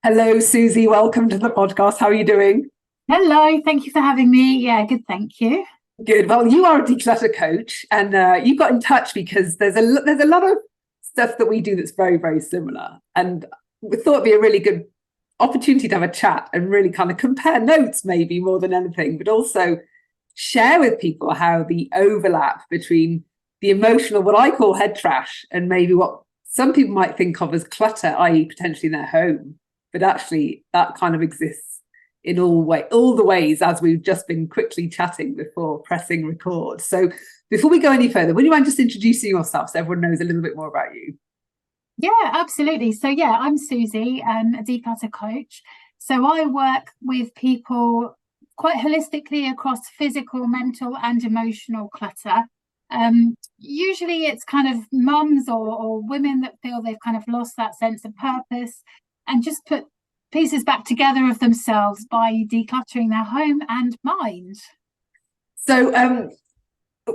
Hello, Susie. Welcome to the podcast. How are you doing? Hello, thank you for having me. Yeah, good, thank you. Good. Well, you are a declutter coach, and you got in touch because there's a lot of stuff that we do that's very, very similar, and we thought it'd be a really good opportunity to have a chat and really kind of compare notes, maybe more than anything, but also share with people how the overlap between the emotional, what I call head trash, and maybe what some people might think of as clutter, i.e., potentially in their home, but actually that kind of exists in all the ways, as we've just been quickly chatting before pressing record. So before we go any further, would you mind just introducing yourself so everyone knows a little bit more about you? Yeah, absolutely. So yeah, I'm Susie, a declutter coach. So I work with people quite holistically across physical, mental, and emotional clutter. Usually it's kind of mums or women that feel they've kind of lost that sense of purpose and just put pieces back together of themselves by decluttering their home and mind. So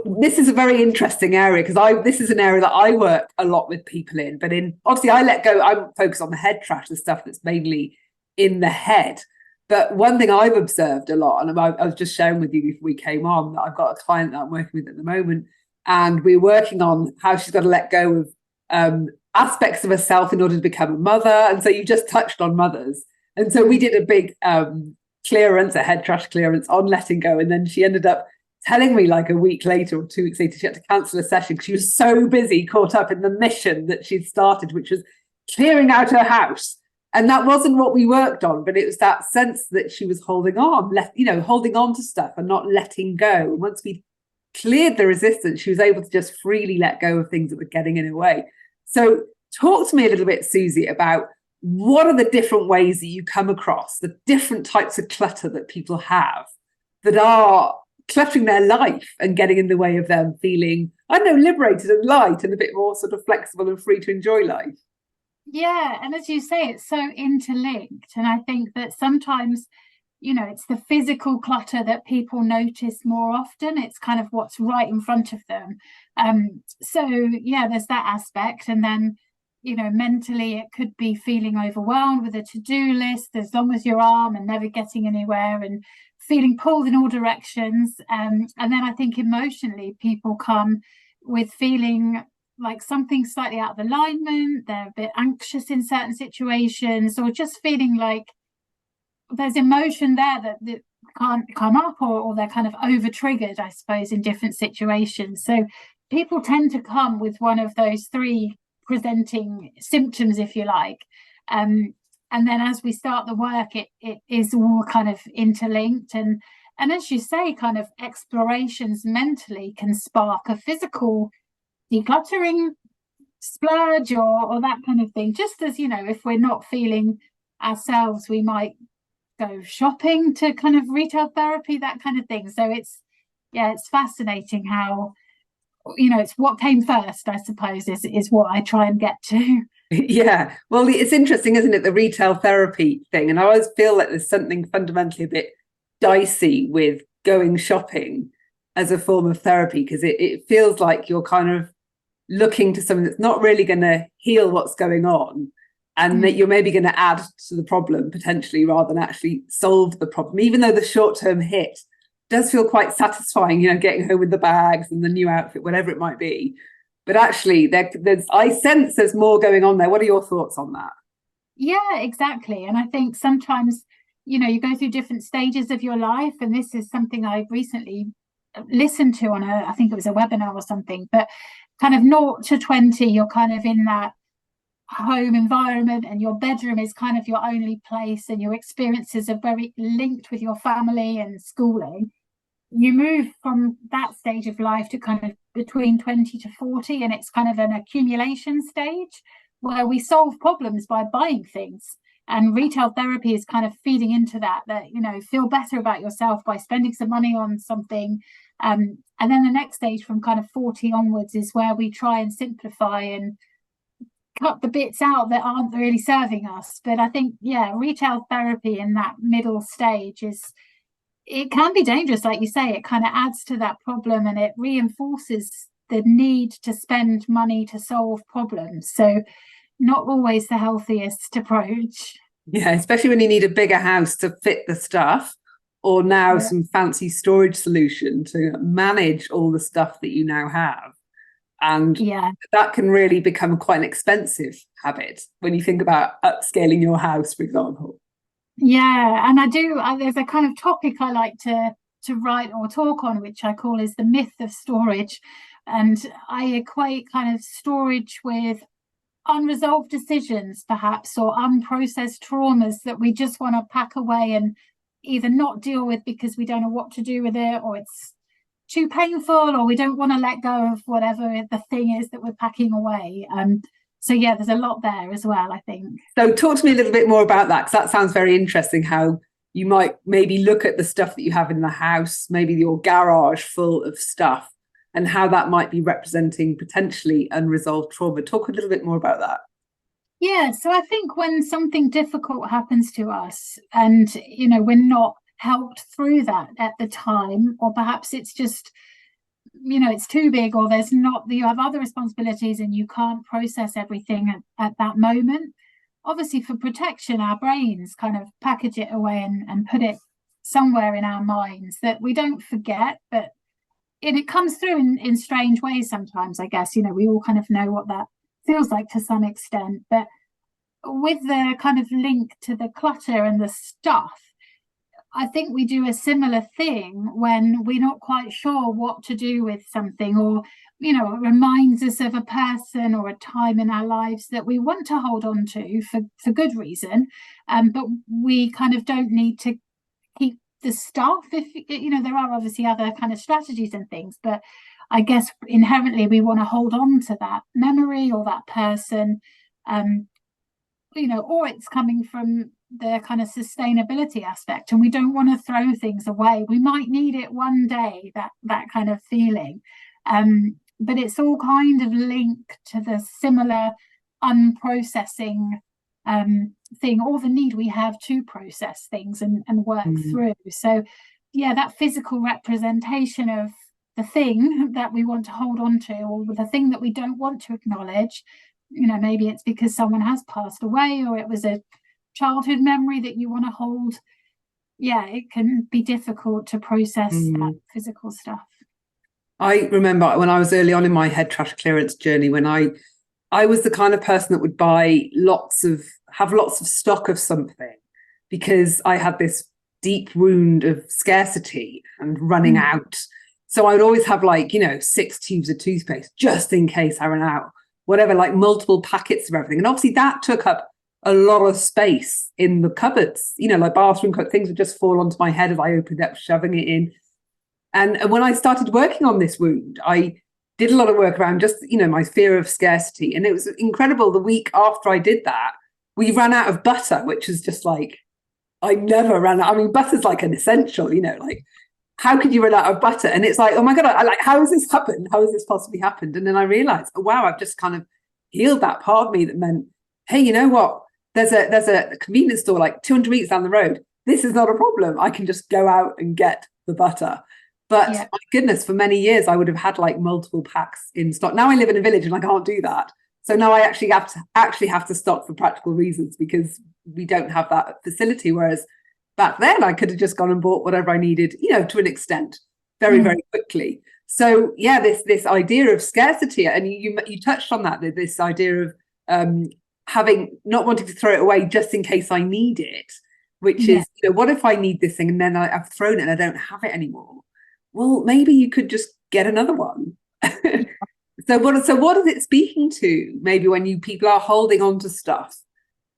this is a very interesting area because I this is an area that I work a lot with people in, but in obviously I let go, I'm focused on the head trash, the stuff that's mainly in the head. But one thing I've observed a lot, and I was just sharing with you before we came on, that I've got a client that I'm working with at the moment, and we're working on how she's got to let go of aspects of herself in order to become a mother. And so you just touched on mothers. And so we did a big clearance, a head trash clearance on letting go. And then she ended up telling me like a week later or 2 weeks later, she had to cancel a session because she was so busy, caught up in the mission that she'd started, which was clearing out her house. And that wasn't what we worked on, but it was that sense that she was holding on, holding on to stuff and not letting go. And once we cleared the resistance, she was able to just freely let go of things that were getting in her way. So talk to me a little bit, Susie, about what are the different ways that you come across the different types of clutter that people have that are cluttering their life and getting in the way of them feeling, I don't know, liberated and light and a bit more sort of flexible and free to enjoy life. Yeah, and as you say, it's so interlinked. And I think that sometimes, it's the physical clutter that people notice more often. It's kind of what's right in front of them. So yeah, there's that aspect. And then, mentally, it could be feeling overwhelmed with a to-do list as long as your arm and never getting anywhere and feeling pulled in all directions. And then I think emotionally, people come with feeling like something slightly out of alignment, they're a bit anxious in certain situations, or just feeling like there's emotion there that can't come up, or they're kind of over triggered, I suppose, in different situations. So people tend to come with one of those three presenting symptoms, if you like. And then as we start the work, it is all kind of interlinked. And as you say, kind of explorations mentally can spark a physical decluttering splurge or that kind of thing. Just as, if we're not feeling ourselves, we might go shopping to kind of retail therapy, that kind of thing. So it's fascinating how, it's what came first, I suppose, is what I try and get to. Yeah, well, it's interesting, isn't it, the retail therapy thing? And I always feel like there's something fundamentally a bit dicey with going shopping as a form of therapy, because it feels like you're kind of looking to something that's not really going to heal what's going on, and that you're maybe going to add to the problem potentially rather than actually solve the problem, even though the short-term hit does feel quite satisfying, getting home with the bags and the new outfit, whatever it might be. But actually I sense there's more going on there. What are your thoughts on that? Yeah, exactly. And I think sometimes, you go through different stages of your life, and this is something I recently listened to on I think it was a webinar or something, but kind of 0 to 20, you're kind of in that home environment, and your bedroom is kind of your only place, and your experiences are very linked with your family and schooling. You move from that stage of life to kind of between 20 to 40, and it's kind of an accumulation stage where we solve problems by buying things. And retail therapy is kind of feeding into that feel better about yourself by spending some money on something. And then the next stage from kind of 40 onwards is where we try and simplify and cut the bits out that aren't really serving us. But I think, retail therapy in that middle stage it can be dangerous. Like you say, it kind of adds to that problem, and it reinforces the need to spend money to solve problems. So not always the healthiest approach. Yeah, especially when you need a bigger house to fit the stuff, or now Yeah. some fancy storage solution to manage all the stuff that you now have. And Yeah. that can really become quite an expensive habit when you think about upscaling your house, for example. Yeah, and there's a kind of topic I like to write or talk on, which I call is the myth of storage. And I equate kind of storage with unresolved decisions, perhaps, or unprocessed traumas that we just want to pack away and either not deal with because we don't know what to do with it, or it's too painful, or we don't want to let go of whatever the thing is that we're packing away. So yeah, there's a lot there as well, I think. So talk to me a little bit more about that, because that sounds very interesting, how you might maybe look at the stuff that you have in the house, maybe your garage full of stuff, and how that might be representing potentially unresolved trauma. Talk a little bit more about that. Yeah, so I think when something difficult happens to us and, we're not helped through that at the time, or perhaps it's just, it's too big, or you have other responsibilities and you can't process everything at that moment. Obviously, for protection, our brains kind of package it away and put it somewhere in our minds that we don't forget, but it comes through in strange ways sometimes, I guess. We all kind of know what that feels like to some extent, but with the kind of link to the clutter and the stuff, I think we do a similar thing when we're not quite sure what to do with something, or it reminds us of a person or a time in our lives that we want to hold on to for good reason, but we kind of don't need to keep the stuff. If there are obviously other kind of strategies and things, but I guess inherently we want to hold on to that memory or that person, or it's coming from the kind of sustainability aspect, and we don't want to throw things away. We might need it one day, that kind of feeling, but it's all kind of linked to the similar unprocessing thing, or the need we have to process things and work through. So yeah, that physical representation of the thing that we want to hold on to, or the thing that we don't want to acknowledge, maybe it's because someone has passed away, or it was a childhood memory that you want to hold. Yeah, it can be difficult to process that physical stuff. I remember when I was early on in my head trash clearance journey, when I was the kind of person that would have lots of stock of something, because I had this deep wound of scarcity and running out. So I would always have 6 tubes of toothpaste just in case I ran out, whatever, like multiple packets of everything. And obviously that took up a lot of space in the cupboards, like bathroom things would just fall onto my head as I opened up, shoving it in. And when I started working on this wound, I did a lot of work around just, my fear of scarcity. And it was incredible. The week after I did that, we ran out of butter, which is just I never ran out. I mean, butter's like an essential, how could you run out of butter? And it's like, oh my God, how has this happened? How has this possibly happened? And then I realized, oh, wow, I've just kind of healed that part of me that meant, hey, you know what? There's a convenience store 200 meters down the road. This is not a problem. I can just go out and get the butter. But my goodness, for many years, I would have had multiple packs in stock. Now I live in a village and I can't do that. So now I actually have to stock for practical reasons, because we don't have that facility. Whereas back then I could have just gone and bought whatever I needed, to an extent, very, very quickly. So yeah, this idea of scarcity, and you touched on that, this idea of not wanting to throw it away just in case I need it, which is, what if I need this thing and then I've thrown it and I don't have it anymore? Well, maybe you could just get another one. So what is it speaking to? Maybe when people are holding on to stuff,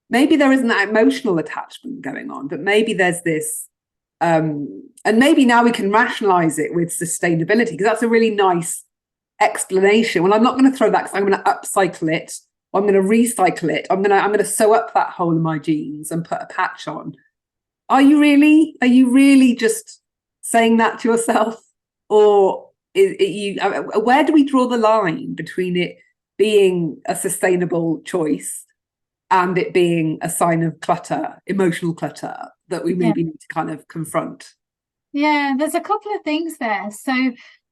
maybe there isn't that emotional attachment going on, but maybe there's this, and maybe now we can rationalize it with sustainability, because that's a really nice explanation. Well, I'm not going to throw that, because I'm going to upcycle it, or I'm going to recycle it. I'm going to sew up that hole in my jeans and put a patch on. Are you really just saying that to yourself? Or where do we draw the line between it being a sustainable choice and it being a sign of clutter, emotional clutter, that we maybe need to kind of confront? Yeah, there's a couple of things there. So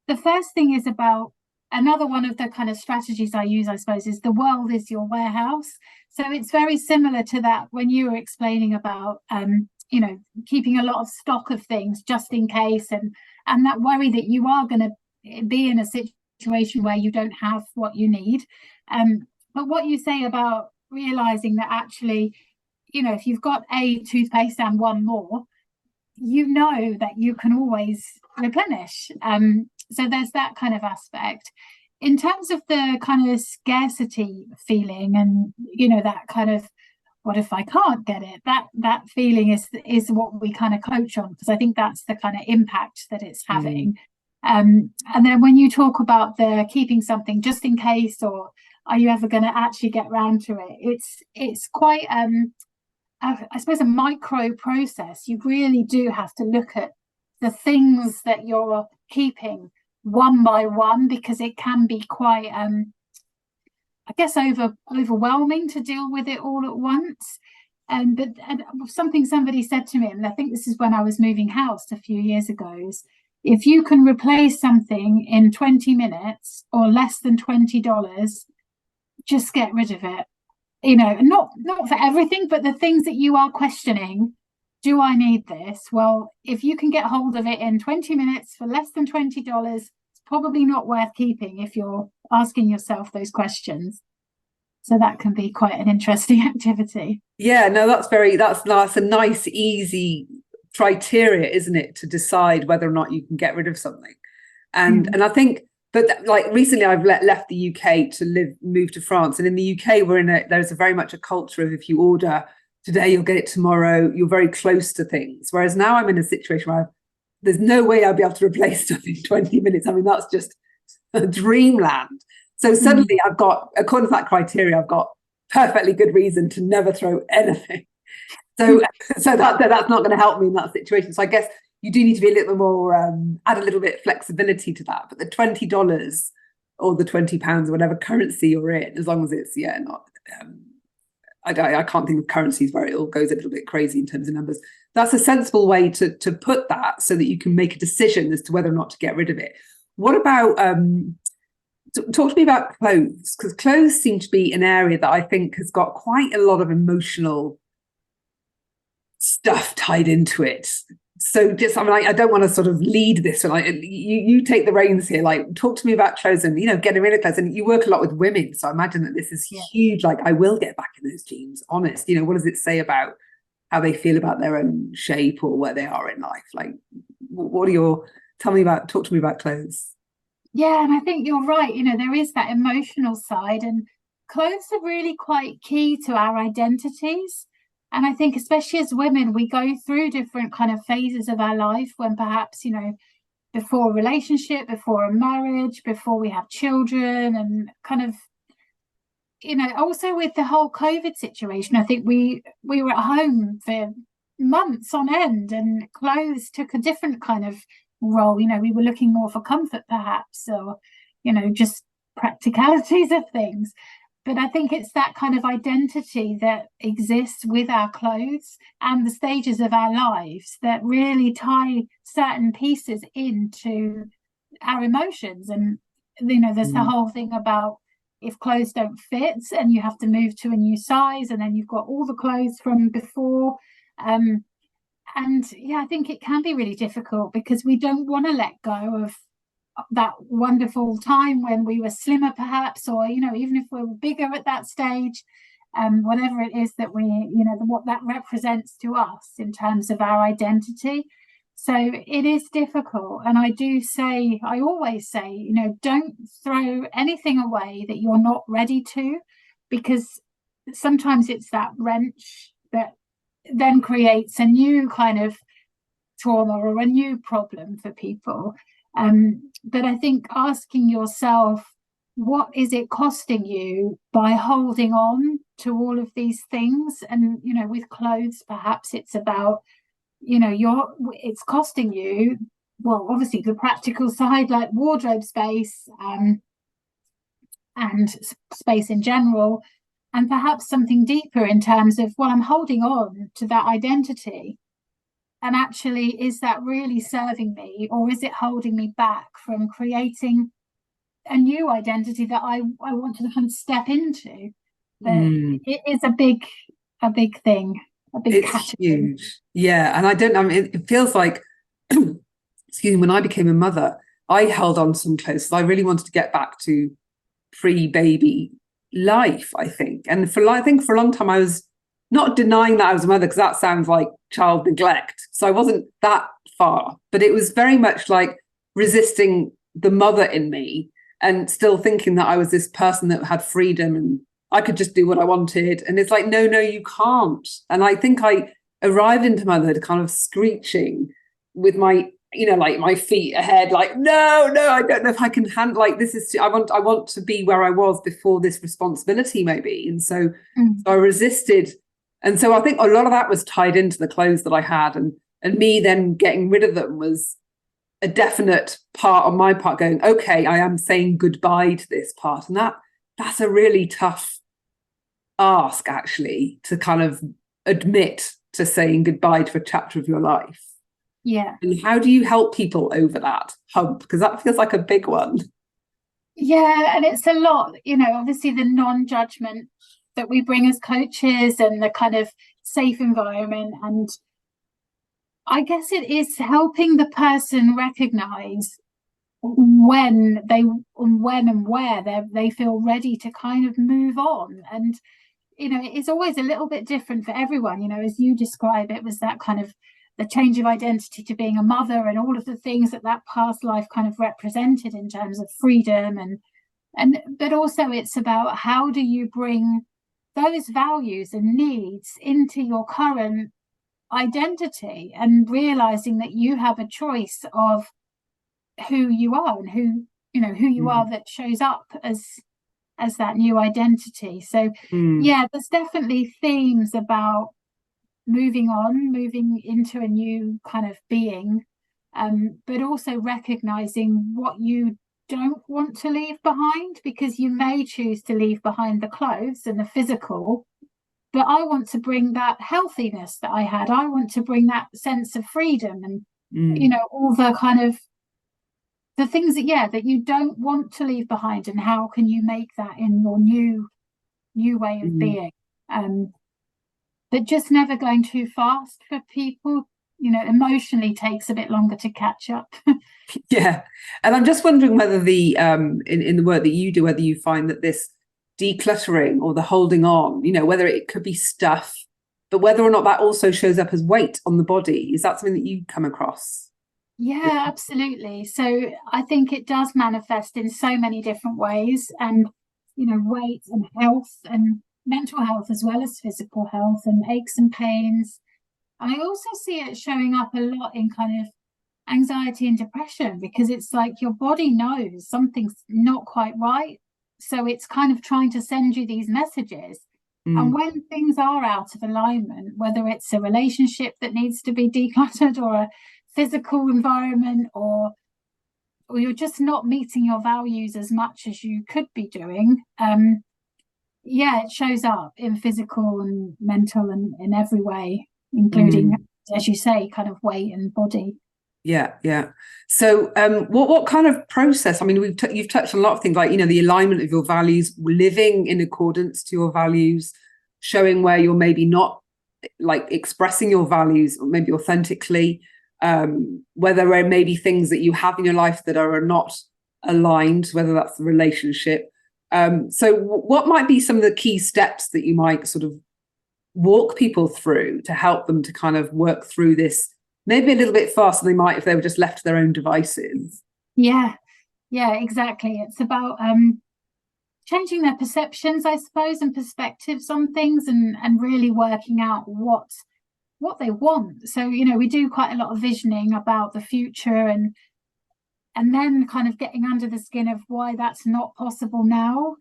the first thing is about another one of the kind of strategies I use, I suppose, is the world is your warehouse. So it's very similar to that when you were explaining about, you know, keeping a lot of stock of things just in case, and that worry that you are going to be in a situation where you don't have what you need. But what you say about realizing that actually, you know, if you've got a toothpaste and one more, you know that you can always replenish. So there's that kind of aspect. In terms of the kind of scarcity feeling, and you know, that kind of, what if I can't get it, that feeling is what we kind of coach on, because I think that's the kind of impact that it's having. And then when you talk about the keeping something just in case, or are you ever going to actually get round to it, it's quite I suppose a micro process. You really do have to look at the things that you're keeping one by one, because it can be quite I guess overwhelming to deal with it all at once. But something somebody said to me, and I think this is when I was moving house a few years ago, is if you can replace something in 20 minutes or less than $20, just get rid of it. You know, not for everything, but the things that you are questioning, do I need this? Well, if you can get hold of it in 20 minutes for less than $20, it's probably not worth keeping if you're asking yourself those questions. So that can be quite an interesting activity. Yeah, no, that's a nice, easy criteria, isn't it, to decide whether or not you can get rid of something. And I think, but like recently I've left the UK to move to France, and in the UK there's very much a culture of, if you order today you'll get it tomorrow, you're very close to things, whereas now I'm in a situation where there's no way I'll be able to replace stuff in 20 minutes. I mean, that's just a dreamland. So suddenly I've got, according to that criteria, I've got perfectly good reason to never throw anything. So that's not going to help me in that situation. So I guess you do need to be a little bit more, add a little bit of flexibility to that. But the $20 or the £20 or whatever currency you're in, as long as it's, not, I can't think of currencies where it all goes a little bit crazy in terms of numbers. That's a sensible way to put that, so that you can make a decision as to whether or not to get rid of it. What about, talk to me about clothes, because clothes seem to be an area that I think has got quite a lot of emotional stuff tied into it. So I don't want to sort of lead this, but you take the reins here. Like, talk to me about clothes and, getting rid of clothes. And you work a lot with women, so I imagine that this is huge. Like, I will get back in those jeans. Honest, what does it say about how they feel about their own shape or where they are in life? Like, talk to me about clothes. Yeah, and I think you're right. There is that emotional side, and clothes are really quite key to our identities. And I think, especially as women, we go through different kind of phases of our life when perhaps, before a relationship, before a marriage, before we have children, and kind of, also with the whole COVID situation, I think we were at home for months on end, and clothes took a different kind of role. We were looking more for comfort perhaps, or, just practicalities of things. But I think it's that kind of identity that exists with our clothes and the stages of our lives that really tie certain pieces into our emotions. And, there's the whole thing about if clothes don't fit and you have to move to a new size, and then you've got all the clothes from before. And yeah, I think it can be really difficult because we don't want to let go of that wonderful time when we were slimmer perhaps, or even if we were bigger at that stage, whatever it is that we what that represents to us in terms of our identity. So it is difficult, and I always say, don't throw anything away that you're not ready to, because sometimes it's that wrench that then creates a new kind of trauma or a new problem for people. But I think asking yourself, what is it costing you by holding on to all of these things? And, with clothes, perhaps it's about, it's costing you, well, obviously the practical side, like wardrobe space, and space in general, and perhaps something deeper in terms of, well, I'm holding on to that identity. And actually, is that really serving me, or is it holding me back from creating a new identity that I want to kind of step into. But it is a big thing, a big it's category. huge. Yeah. And I mean, it feels like, excuse me, when I became a mother, I held on some close. I really wanted to get back to pre-baby life, I think. And I think for a long time I was not denying that I was a mother, because that sounds like child neglect. So I wasn't that far, but it was very much like resisting the mother in me and still thinking that I was this person that had freedom and I could just do what I wanted. And it's like, no, you can't. And I think I arrived into motherhood kind of screeching with my, like my feet ahead, like, no, I don't know if I can handle, like, this is, I want to be where I was before this responsibility maybe. And so I resisted. And so I think a lot of that was tied into the clothes that I had, and me then getting rid of them was a definite part on my part going, okay, I am saying goodbye to this part. And that's a really tough ask, actually, to kind of admit to saying goodbye to a chapter of your life. Yeah. And how do you help people over that hump? Because that feels like a big one. Yeah, and it's a lot, obviously the non-judgment that we bring as coaches and the kind of safe environment. And I guess it is helping the person recognize when and where they feel ready to kind of move on. And it is always a little bit different for everyone. As you describe, it was that kind of the change of identity to being a mother and all of the things that past life kind of represented in terms of freedom but also it's about how do you bring those values and needs into your current identity, and realizing that you have a choice of who you are and who you are that shows up as that new identity. So yeah, there's definitely themes about moving into a new kind of being, but also recognizing what you don't want to leave behind, because you may choose to leave behind the clothes and the physical, but I want to bring that healthiness that I had. I want to bring that sense of freedom and all the kind of the things that you don't want to leave behind, and how can you make that in your new way of being. But just never going too fast for people, emotionally takes a bit longer to catch up. Yeah. And I'm just wondering whether the in the work that you do, whether you find that this decluttering or the holding on, whether it could be stuff, but whether or not that also shows up as weight on the body. Is that something that you come across? Yeah, absolutely. So I think it does manifest in so many different ways, and weight and health and mental health as well as physical health, and aches and pains. And I also see it showing up a lot in kind of anxiety and depression, because it's like your body knows something's not quite right, so it's kind of trying to send you these messages. And when things are out of alignment, whether it's a relationship that needs to be decluttered, or a physical environment, or you're just not meeting your values as much as you could be doing, it shows up in physical and mental and in every way, including as you say, kind of weight and body. Yeah. So what kind of process? I mean, you've touched on a lot of things, like the alignment of your values, living in accordance to your values, showing where you're maybe not like expressing your values or maybe authentically, whether there may be things that you have in your life that are not aligned, whether that's the relationship. So what might be some of the key steps that you might sort of walk people through to help them to kind of work through this maybe a little bit faster than they might if they were just left to their own devices? Yeah, exactly. It's about changing their perceptions, I suppose, and perspectives on things, and really working out what they want. So we do quite a lot of visioning about the future, and then kind of getting under the skin of why that's not possible now.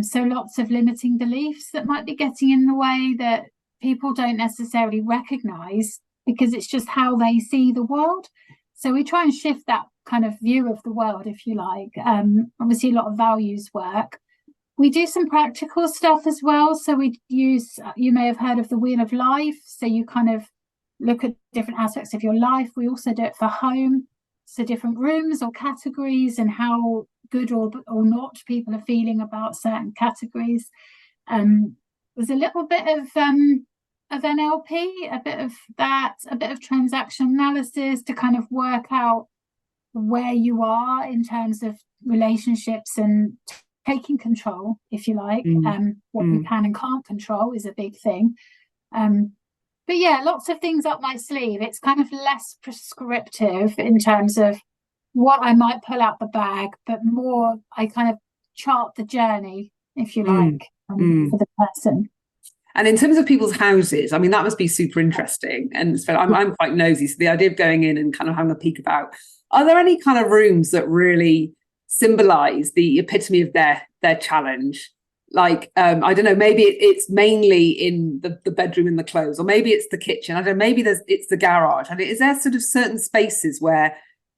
So lots of limiting beliefs that might be getting in the way, that people don't necessarily recognize, because it's just how they see the world. So we try and shift that kind of view of the world, if you like. Obviously a lot of values work. We do some practical stuff as well. So we use, you may have heard of the Wheel of Life. So you kind of look at different aspects of your life. We also do it for home. So different rooms or categories, and how good or not people are feeling about certain categories. There's a little bit of NLP, a bit of that, a bit of transaction analysis to kind of work out where you are in terms of relationships and taking control, if you like. What you can and can't control is a big thing. But yeah, lots of things up my sleeve. It's kind of less prescriptive in terms of what I might pull out the bag, but more I kind of chart the journey, if you like, for the person. And in terms of people's houses, I mean, that must be super interesting. And so I'm quite nosy. So the idea of going in and kind of having a peek about, are there any kind of rooms that really symbolize the epitome of their challenge? Like, I don't know, maybe it's mainly in the bedroom and the clothes, or maybe it's the kitchen. I don't know, maybe it's the garage. I mean, is there sort of certain spaces where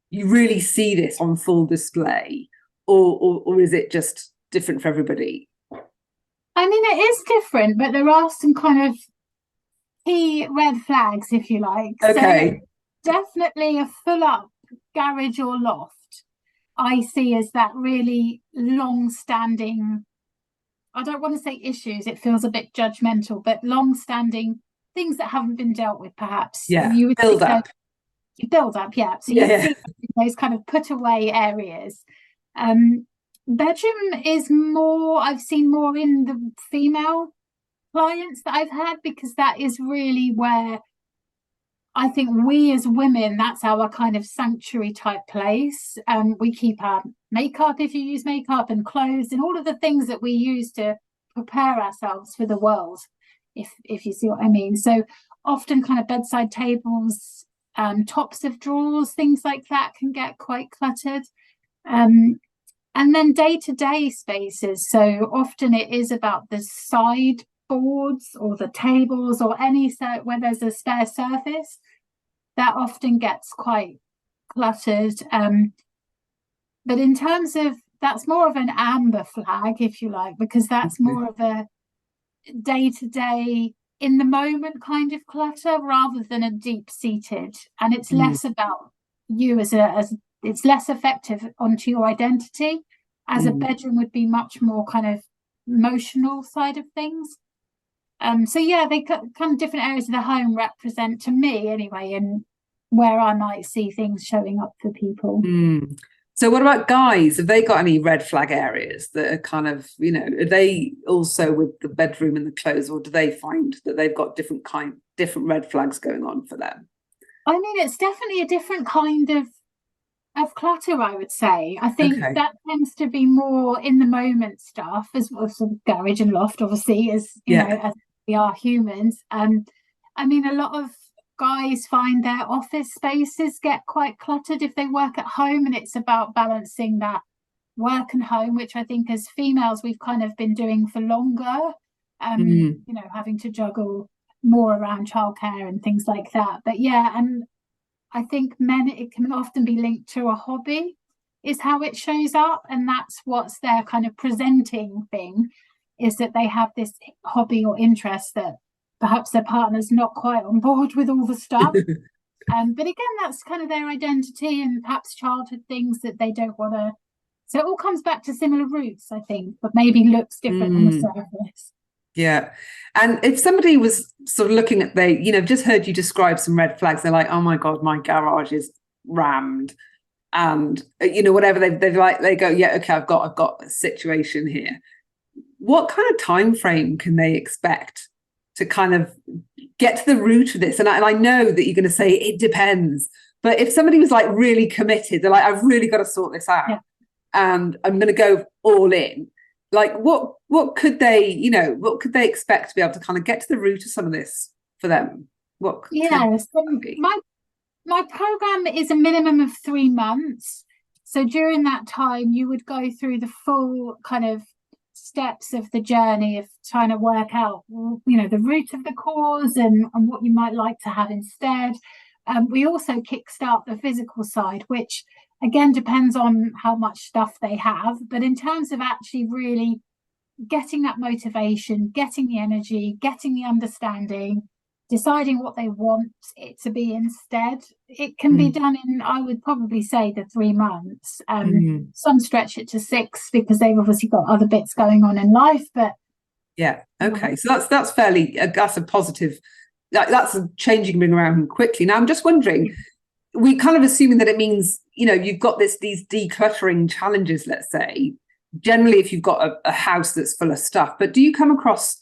you really see this on full display, or is it just different for everybody? I mean, it is different, but there are some kind of key red flags, if you like. Okay. So definitely a full up garage or loft, I see as that really long-standing, I don't want to say issues, it feels a bit judgmental, but long-standing things that haven't been dealt with, perhaps. Yeah, you would build up. Build up, yeah. So you see those kind of put away areas. Bedroom is more, I've seen more in the female clients that I've had, because that is really where I think we as women, that's our kind of sanctuary type place. We keep our makeup, if you use makeup, and clothes and all of the things that we use to prepare ourselves for the world, if you see what I mean. So often kind of bedside tables, tops of drawers, things like that can get quite cluttered. And then day-to-day spaces. So often it is about the sideboards or the tables or where there's a spare surface, that often gets quite cluttered. But in terms of, that's more of an amber flag, if you like, because that's more of a day-to-day, in the moment kind of clutter rather than a deep-seated. And it's less about you as it's less effective onto your identity, as a bedroom would be much more kind of emotional side of things. So yeah, they kind of different areas of the home represent, to me anyway, and where I might see things showing up for people. So what about guys? Have they got any red flag areas that are kind of, are they also with the bedroom and the clothes, or do they find that they've got different red flags going on for them? I mean, it's definitely a different kind of clutter, I would say. I think that tends to be more in the moment stuff, as well as garage and loft, obviously, as you know, as we are humans. I mean, a lot of guys find their office spaces get quite cluttered if they work at home, and it's about balancing that work and home, which I think as females we've kind of been doing for longer. Having to juggle more around childcare and things like that. But yeah, and I think men, it can often be linked to a hobby, is how it shows up, and that's what's their kind of presenting thing, is that they have this hobby or interest that perhaps their partner's not quite on board with all the stuff. But again, that's kind of their identity, and perhaps childhood things that they don't want to. So it all comes back to similar roots, I think, but maybe looks different on the surface. Yeah. And if somebody was sort of looking at, just heard you describe some red flags, they're like, oh my God, my garage is rammed. And, whatever they go, yeah, okay, I've got a situation here. What kind of time frame can they expect to kind of get to the root of this? And I know that you're going to say it depends, but if somebody was like really committed, they're like, I've really got to sort this out, and I'm going to go all in. Like what could they expect to be able to kind of get to the root of some of this for them? My program is a minimum of 3 months. So during that time, you would go through the full kind of steps of the journey of trying to work out, the root of the cause and what you might like to have instead. We also kickstart the physical side, which again depends on how much stuff they have. But in terms of actually really getting that motivation, getting the energy, getting the understanding, deciding what they want it to be instead. It can be done in, I would probably say, the 3 months. Some stretch it to 6 because they've obviously got other bits going on in life. But yeah, okay, so that's fairly that's a positive. That's a changing thing around quickly. Now I'm just wondering, we kind of assuming that it means, you know, you've got these decluttering challenges, let's say, generally if you've got a house that's full of stuff, but do you come across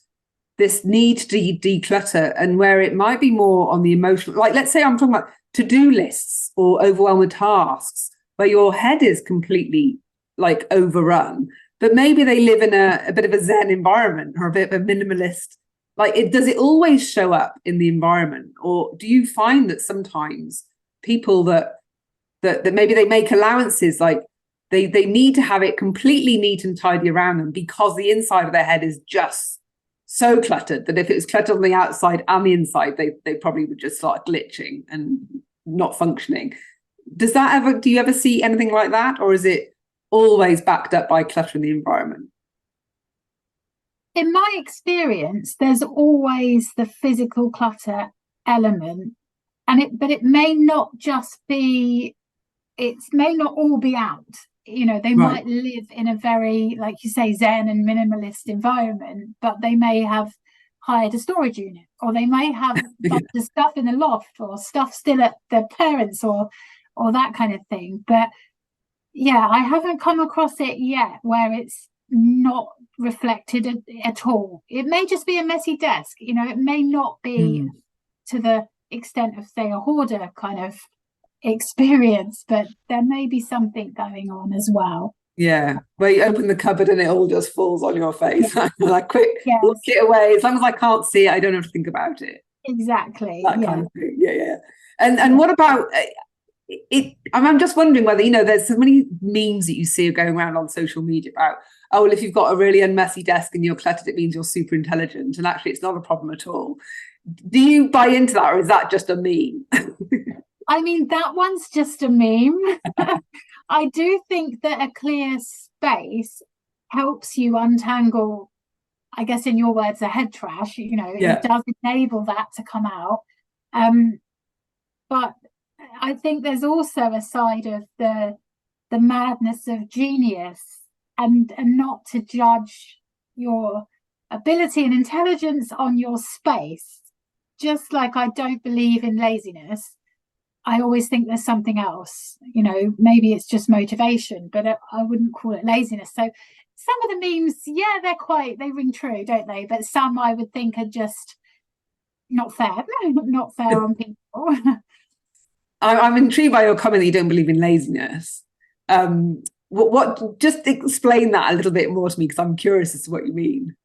this need to declutter and where it might be more on the emotional, like let's say I'm talking about to-do lists or overwhelming tasks where your head is completely like overrun, but maybe they live in a bit of a Zen environment or a bit of a minimalist, like does it always show up in the environment? Or do you find that sometimes people that maybe they make allowances, like they need to have it completely neat and tidy around them because the inside of their head is just so cluttered that if it was cluttered on the outside and the inside, they probably would just start glitching and not functioning. Do you ever see anything like that, or is it always backed up by clutter in the environment? In my experience, there's always the physical clutter element, but it may not just be, it may not all be out. You know, they might live in a very, like you say, Zen and minimalist environment, but they may have hired a storage unit, or they may have the stuff in the loft, or stuff still at their parents, or that kind of thing. But yeah, I haven't come across it yet where it's not reflected at all. It may just be a messy desk, you know, it may not be to the extent of, say, a hoarder kind of experience, but there may be something going on as well. Yeah, where you open the cupboard and it all just falls on your face. Like, quick, look it away. As long as I can't see it, I don't have to think about it. Exactly. That kind of thing. Yeah. And what about it? I'm just wondering whether, you know, there's so many memes that you see going around on social media about, oh, well, if you've got a really unmessy desk and you're cluttered, it means you're super intelligent. And actually, it's not a problem at all. Do you buy into that, or is that just a meme? I mean, that one's just a meme. I do think that a clear space helps you untangle, I guess, in your words, the head trash. You know, it does enable that to come out. But I think there's also a side of the madness of genius, and not to judge your ability and intelligence on your space. Just like I don't believe in laziness, I always think there's something else. You know, maybe it's just motivation, but I wouldn't call it laziness. So some of the memes, they ring true, don't they? But some I would think are just not fair. Not fair on people. I'm intrigued by your comment that you don't believe in laziness. What just explain that a little bit more to me, because I'm curious as to what you mean.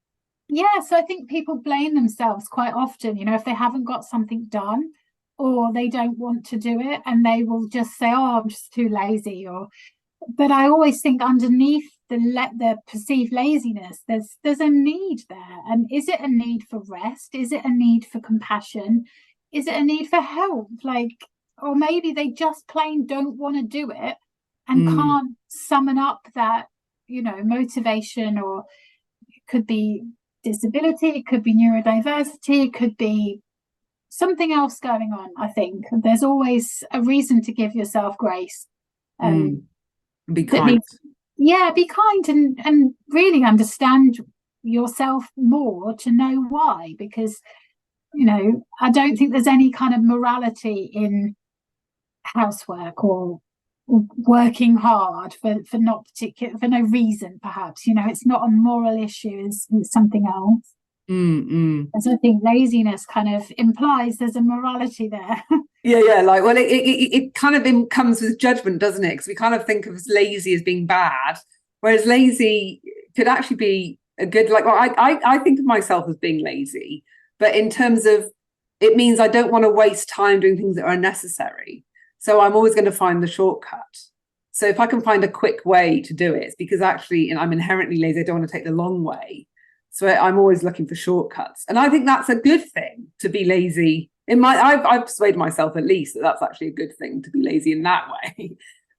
Yeah, so I think people blame themselves quite often, you know, if they haven't got something done or they don't want to do it, and they will just say, oh, I'm just too lazy. But I always think underneath the perceived laziness, there's a need there. And is it a need for rest? Is it a need for compassion? Is it a need for help? Like, or maybe they just plain don't want to do it and can't summon up that, you know, motivation. Or it could be disability, it could be neurodiversity, it could be something else going on. I think there's always a reason to give yourself grace. Be kind. Be kind and really understand yourself more to know why, because, you know, I don't think there's any kind of morality in housework or working hard for no reason, perhaps. You know, it's not a moral issue, it's something else. As I think laziness kind of implies there's a morality there. Like, well, it kind of comes with judgment, doesn't it? Because we kind of think of lazy as being bad, whereas lazy could actually be a good, like, well, I think of myself as being lazy, but in terms of, it means I don't want to waste time doing things that are unnecessary. So I'm always going to find the shortcut. So if I can find a quick way to do it, it's because actually, and I'm inherently lazy, I don't want to take the long way. So I'm always looking for shortcuts. And I think that's a good thing, to be lazy. I've persuaded myself at least that that's actually a good thing, to be lazy in that way.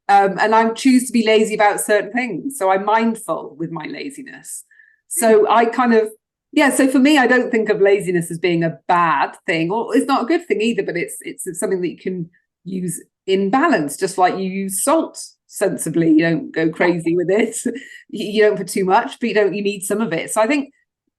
And I choose to be lazy about certain things. So I'm mindful with my laziness. So I kind of, Yeah, so for me, I don't think of laziness as being a bad thing, or it's not a good thing either, but it's something that you can use in balance, just like you use salt sensibly. You don't go crazy with it. You don't put too much, but you need some of it. So I think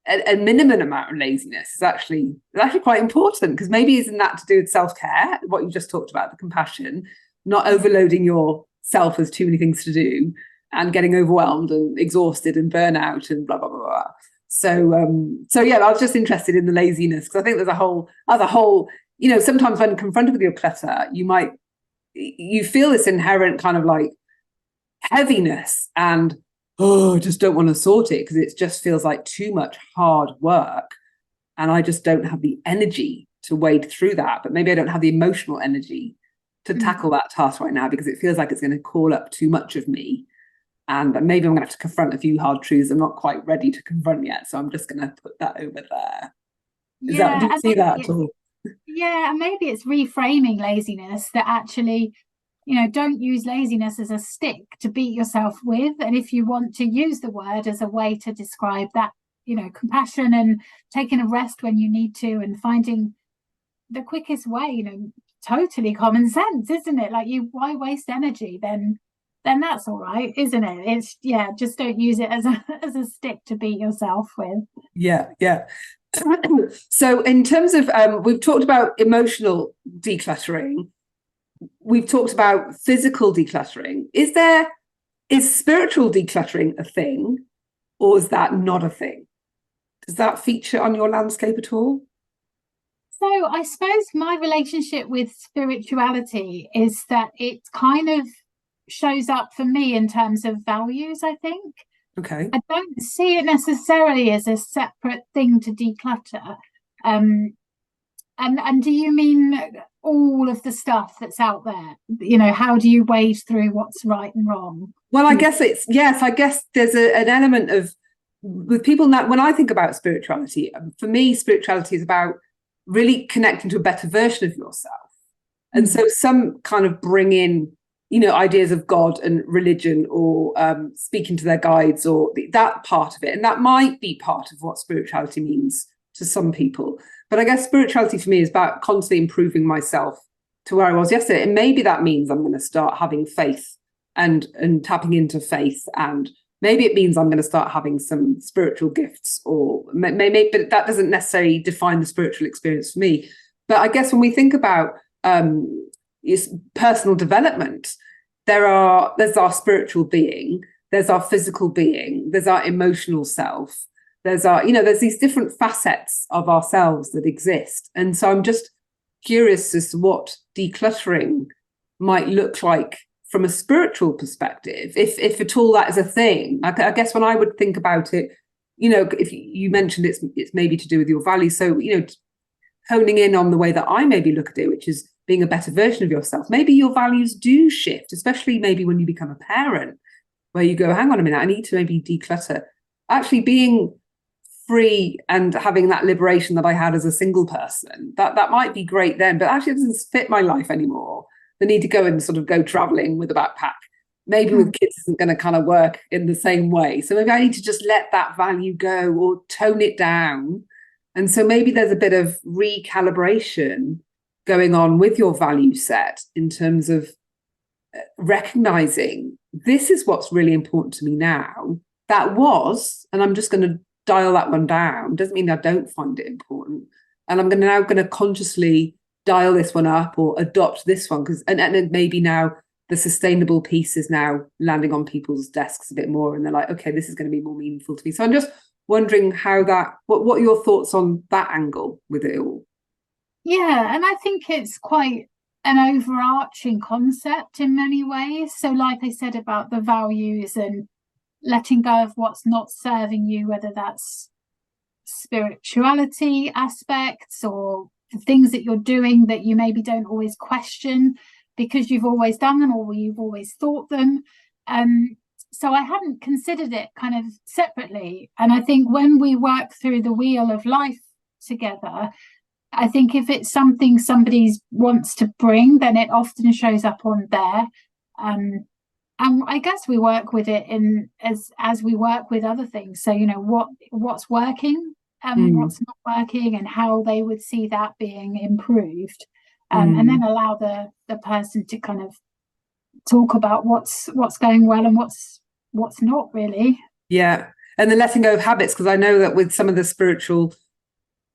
a minimum amount of laziness is actually quite important, because maybe isn't that to do with self-care, what you just talked about, the compassion, not overloading yourself as too many things to do and getting overwhelmed and exhausted and burnout and blah blah blah blah. So yeah, I was just interested in the laziness, because I think there's a whole, sometimes when confronted with your clutter, you feel this inherent kind of like heaviness and, oh, I just don't want to sort it because it just feels like too much hard work. And I just don't have the energy to wade through that. But maybe I don't have the emotional energy to tackle that task right now, because it feels like it's going to call up too much of me. And maybe I'm going to have to confront a few hard truths I'm not quite ready to confront yet. So I'm just going to put that over there. Do you see that at all? Yeah, and maybe it's reframing laziness, that actually, don't use laziness as a stick to beat yourself with. And if you want to use the word as a way to describe that, compassion and taking a rest when you need to, and finding the quickest way, totally common sense, isn't it? Like, why waste energy? Then that's all right, isn't it? It's, just don't use it as a stick to beat yourself with. Yeah. So in terms of, we've talked about emotional decluttering, we've talked about physical decluttering. Is spiritual decluttering a thing, or is that not a thing? Does that feature on your landscape at all? So I suppose my relationship with spirituality is that it kind of shows up for me in terms of values, I think. Okay. I don't see it necessarily as a separate thing to declutter. And do you mean all of the stuff that's out there? How do you wade through what's right and wrong? Well, I guess I guess there's an element of, with people now, when I think about spirituality, for me, spirituality is about really connecting to a better version of yourself. And so some kind of bring in, ideas of God and religion, or speaking to their guides, or that part of it. And that might be part of what spirituality means to some people. But I guess spirituality for me is about constantly improving myself to where I was yesterday. And maybe that means I'm going to start having faith and tapping into faith. And maybe it means I'm going to start having some spiritual gifts, or maybe, but that doesn't necessarily define the spiritual experience for me. But I guess when we think about personal development, there's our spiritual being, there's our physical being, there's our emotional self, there's these different facets of ourselves that exist. And so I'm just curious as to what decluttering might look like from a spiritual perspective, if at all that is a thing. I guess when I would think about it, if you mentioned it's maybe to do with your values, so honing in on the way that I maybe look at it, which is being a better version of yourself. Maybe your values do shift, especially maybe when you become a parent, where you go, hang on a minute, I need to maybe declutter. Actually being free and having that liberation that I had as a single person, that might be great then, but actually it doesn't fit my life anymore. The need to go and sort of go traveling with a backpack, maybe with kids, isn't going to kind of work in the same way. So maybe I need to just let that value go, or tone it down. And so maybe there's a bit of recalibration going on with your value set, in terms of recognizing this is what's really important to me now. That was, and I'm just going to dial that one down. Doesn't mean I don't find it important. And I'm now going to consciously dial this one up, or adopt this one, because and maybe now the sustainable piece is now landing on people's desks a bit more, and they're like, okay, this is going to be more meaningful to me. So I'm just wondering what are your thoughts on that angle with it all? Yeah, and I think it's quite an overarching concept in many ways. So like I said about the values and letting go of what's not serving you, whether that's spirituality aspects or the things that you're doing that you maybe don't always question because you've always done them or you've always thought them. So I hadn't considered it kind of separately. And I think when we work through the wheel of life together, I think if it's something somebody wants to bring, then it often shows up on there. And I guess we work with it as we work with other things. So, what's working what's not working and how they would see that being improved, and then allow the person to kind of talk about what's going well and what's not really. Yeah. And then letting go of habits, because I know that with some of the spiritual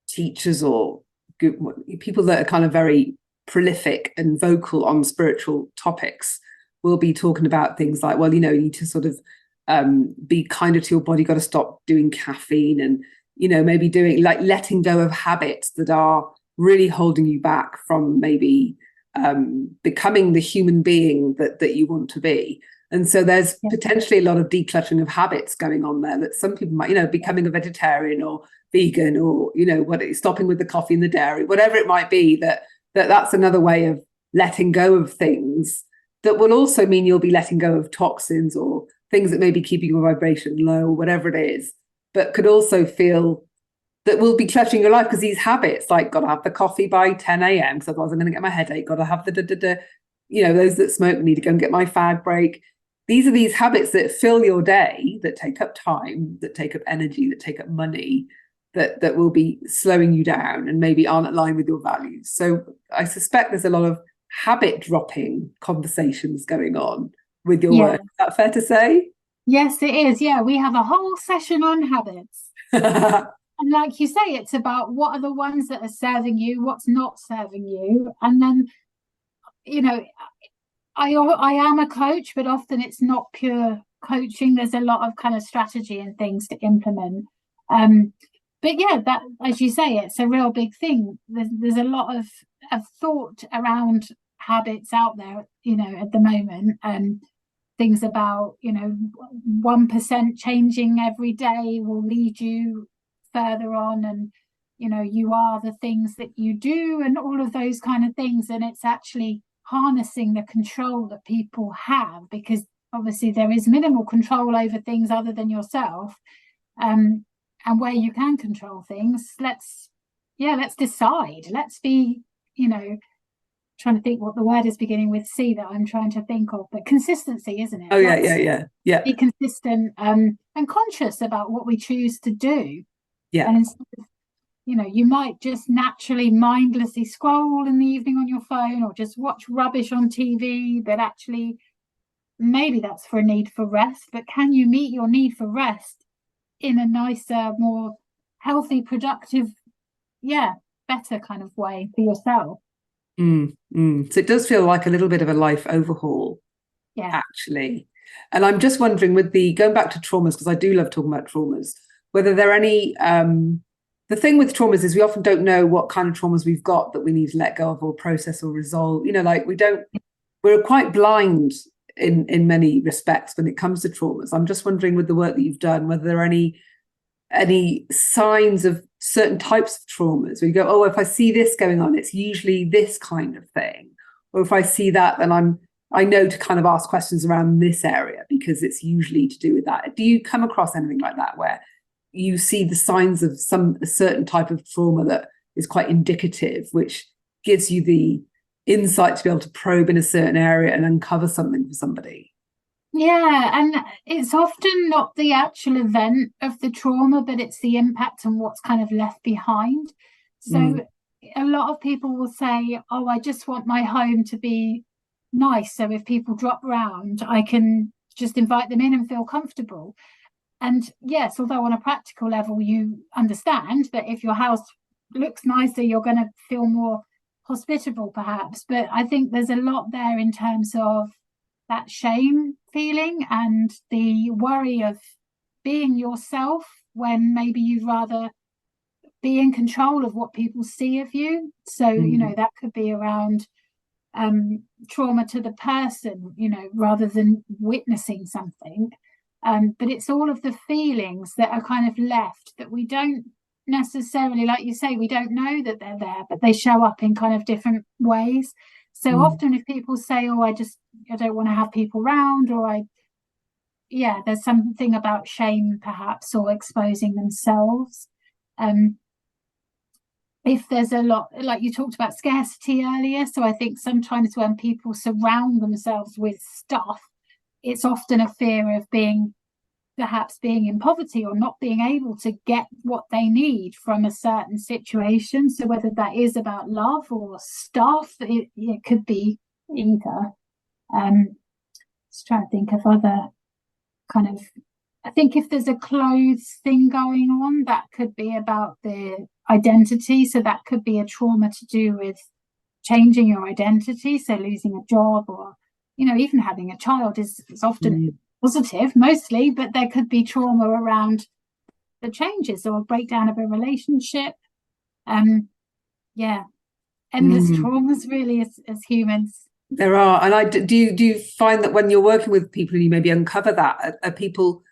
teachers or people that are kind of very prolific and vocal on spiritual topics will be talking about things like, well, you need to sort of be kinder to your body, got to stop doing caffeine, and maybe doing like letting go of habits that are really holding you back from maybe becoming the human being that you want to be. And so there's potentially a lot of decluttering of habits going on there, that some people might, becoming a vegetarian or vegan, or, stopping with the coffee and the dairy, whatever it might be, that's another way of letting go of things that will also mean you'll be letting go of toxins or things that may be keeping your vibration low, or whatever it is, but could also feel that will be cluttering your life, because these habits, like, got to have the coffee by 10 a.m. because otherwise I'm going to get my headache, got to have those that smoke need to go and get my fag break. These are these habits that fill your day, that take up time, that take up energy, that take up money, that will be slowing you down and maybe aren't aligned with your values. So I suspect there's a lot of habit dropping conversations going on with your work. Is that fair to say? Yes, it is. Yeah, we have a whole session on habits. And like you say, it's about what are the ones that are serving you, what's not serving you. And then, I am a coach, but often it's not pure coaching. There's a lot of kind of strategy and things to implement. But yeah, that, as you say, it's a real big thing. There's a lot of thought around habits out there, at the moment. Things about, 1% changing every day will lead you further on, and you are the things that you do, and all of those kind of things. And it's actually harnessing the control that people have, because obviously there is minimal control over things other than yourself, and where you can control things, let's decide. Let's be, trying to think what the word is beginning with C that I'm trying to think of, but consistency, isn't it? Oh yeah. Be consistent and conscious about what we choose to do. Yeah. And instead of, you might just naturally mindlessly scroll in the evening on your phone, or just watch rubbish on TV, but actually maybe that's for a need for rest. But can you meet your need for rest in a nicer, more healthy, productive, better kind of way for yourself? So it does feel like a little bit of a life overhaul, actually. And I'm just wondering, with going back to traumas, because I do love talking about traumas, whether there are any the thing with traumas is we often don't know what kind of traumas we've got that we need to let go of or process or resolve. We're quite blind in many respects when it comes to traumas. I'm just wondering, with the work that you've done, whether there are any signs of certain types of traumas where you go, oh, if I see this going on, it's usually this kind of thing. Or if I see that, then I know to kind of ask questions around this area, because it's usually to do with that. Do you come across anything like that, where you see the signs of a certain type of trauma that is quite indicative, which gives you the insight to be able to probe in a certain area and uncover something for somebody? Yeah, and it's often not the actual event of the trauma, but it's the impact and what's kind of left behind. So a lot of people will say, oh, I just want my home to be nice, so if people drop round, I can just invite them in and feel comfortable. And yes, although on a practical level, you understand that if your house looks nicer, you're going to feel more hospitable, perhaps. But I think there's a lot there in terms of that shame feeling and the worry of being yourself, when maybe you'd rather be in control of what people see of you. So, that could be around trauma to the person, rather than witnessing something. But it's all of the feelings that are kind of left that we don't necessarily, like you say, we don't know that they're there, but they show up in kind of different ways. So often if people say, oh, I don't want to have people around, or there's something about shame perhaps, or exposing themselves. If there's a lot, like you talked about scarcity earlier, so I think sometimes when people surround themselves with stuff, it's often a fear of being perhaps being in poverty or not being able to get what they need from a certain situation. So whether that is about love or stuff, it could be either. Just trying to think of other kind of, I think if there's a clothes thing going on, that could be about the identity. So that could be a trauma to do with changing your identity. So losing a job, or, even having a child is often positive mostly, but there could be trauma around the changes or a breakdown of a relationship. Endless traumas really as humans. There are. And do you find that when you're working with people and you maybe uncover that, are people,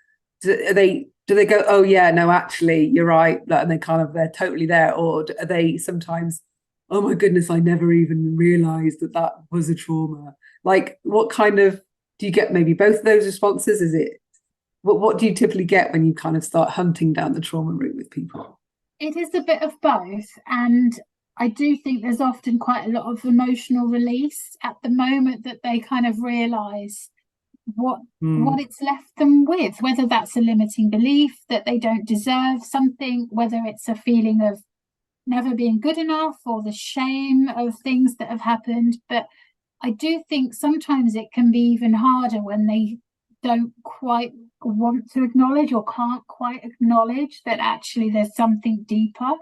do they go, oh yeah, no, actually you're right, and they're totally there? Or are they sometimes, oh my goodness, I never even realized that was a trauma? Like, what kind of, do you get maybe both of those responses? Is it, what do you typically get when you kind of start hunting down the trauma route with people? It is a bit of both, and I do think there's often quite a lot of emotional release at the moment that they kind of realize what it's left them with, whether that's a limiting belief that they don't deserve something, whether it's a feeling of never being good enough, or the shame of things that have happened. But I do think sometimes it can be even harder when they don't quite want to acknowledge or can't quite acknowledge that actually there's something deeper.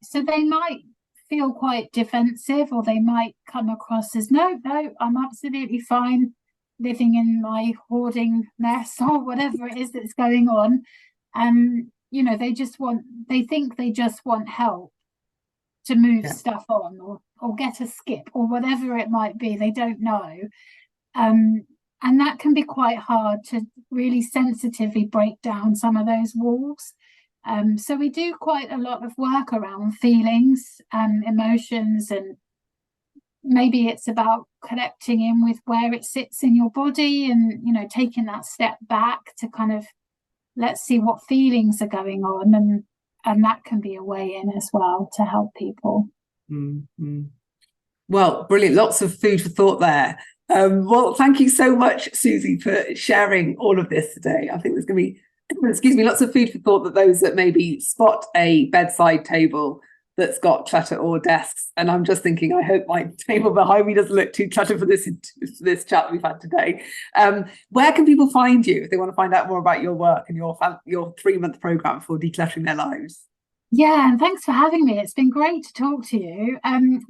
So they might feel quite defensive, or they might come across as, no, I'm absolutely fine living in my hoarding mess, or whatever it is that's going on. They think they just want help to move stuff on, or get a skip, or whatever it might be. They don't know. And that can be quite hard to really sensitively break down some of those walls. So we do quite a lot of work around feelings and emotions, and maybe it's about connecting in with where it sits in your body, and taking that step back to kind of, let's see what feelings are going on, and that can be a way in as well to help people. Well, brilliant, lots of food for thought there. Well, thank you so much, Susie, for sharing all of this today. I think there's going to be lots of food for thought, that those that maybe spot a bedside table that's got clutter or desks. And I'm just thinking, I hope my table behind me doesn't look too cluttered for this chat that we've had today. Where can people find you if they want to find out more about your work and your 3-month program for decluttering their lives? Yeah, and thanks for having me. It's been great to talk to you.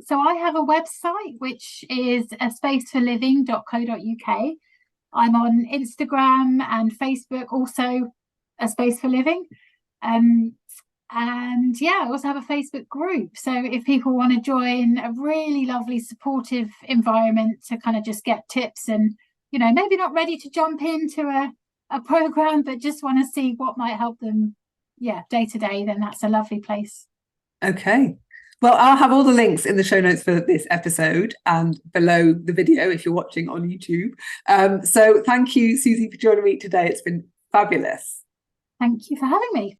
So I have a website, which is spaceforliving.co.uk. I'm on Instagram and Facebook, also A Space for Living. And I also have a Facebook group. So if people want to join a really lovely supportive environment to kind of just get tips, and maybe not ready to jump into a program, but just want to see what might help them day to day, then that's a lovely place. Okay, well, I'll have all the links in the show notes for this episode and below the video if you're watching on YouTube. So thank you, Susie, for joining me today. It's been fabulous. Thank you for having me.